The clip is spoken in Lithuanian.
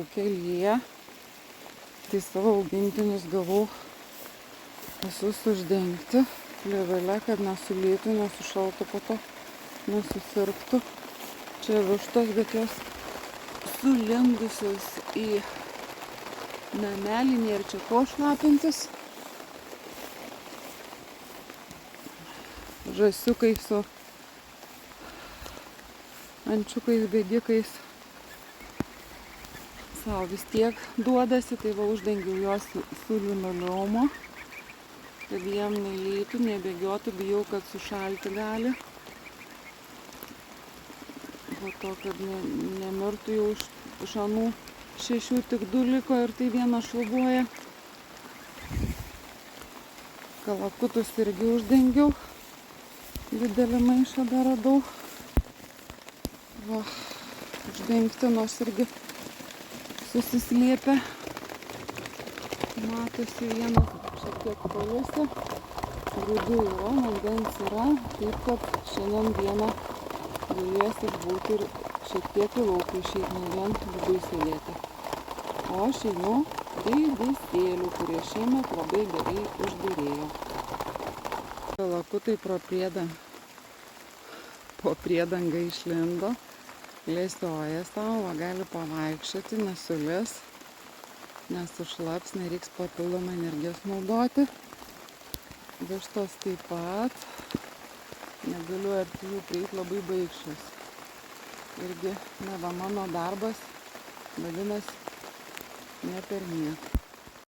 lauke lyja, tai savo augintinius gavau visus uždengti plėvele, kad nesulytų, nesušaltų po to, nesusirgtų. Čia vištos, bet jos sulindusios į namelį, nėra čia ko šlapintis. Žąsiukai su ančiukais, bėgikais savo vis tiek duodasi, tai va uždengiau juos su linoleumu, kad jiem neįeitų, nebėgiotų, bijau, kad sušalti gali. Po to, kad nemirtų jau iš anų 6 tik 2 liko ir tai vieną šlubuoja. Kalakutus irgi uždengiau. Didelį maišą dar radau. Va, uždengti, nors irgi susislėpę. Matosi vienas šiek tiek palusi. Grūdų yra, vandens yra. Taip, kad šiandien dieną galės išbūti ir šiek tiek į lauką išeiti, ne vien viduj sėdėti. O aš einu prie dėsėlių, kurie šiemet labai gerai užderėjo. Kalakutai po priedangą išlindo, lesioja savo, gali pavaikščioti, nesulis, nesušlaps, nereiks papildomai energijos naudoti. Vištos taip pat, negaliu arti jų prieiti, labai baikščios. Irgi neva mano darbas, vadinasi, ne per niek.